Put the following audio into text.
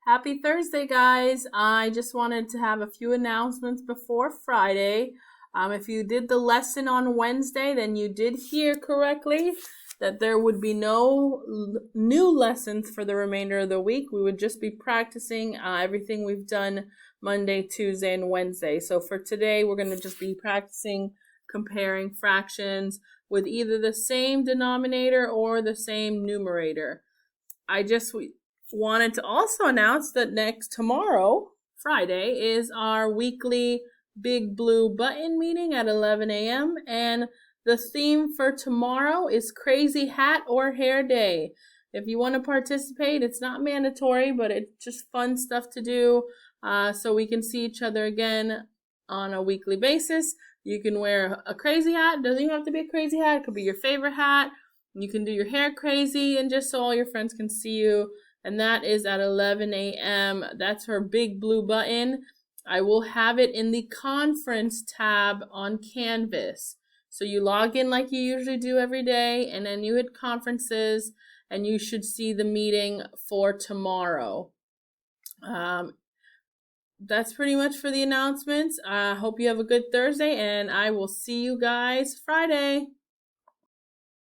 Happy Thursday, guys. I just wanted to have a few announcements before Friday. If you did the lesson on Wednesday, then you did hear correctly that there would be no new lessons for the remainder of the week. We would just be practicing everything we've done Monday, Tuesday, and Wednesday. So for today, we're going to just be practicing comparing fractions with either the same denominator or the same numerator. I just wanted to also announce that tomorrow, Friday, is our weekly Big Blue Button meeting at 11 a.m. And the theme for tomorrow is Crazy Hat or Hair Day. If you want to participate, it's not mandatory, but it's just fun stuff to do so we can see each other again on a weekly basis. You can wear a crazy hat. It doesn't even have to be a crazy hat. It could be your favorite hat. You can do your hair crazy and just so all your friends can see you. And that is at 11 a.m. That's her Big Blue Button. I will have it in the conference tab on Canvas. So you log in like you usually do every day, and then you hit conferences, and you should see the meeting for tomorrow. That's pretty much for the announcements. I hope you have a good Thursday, and I will see you guys Friday.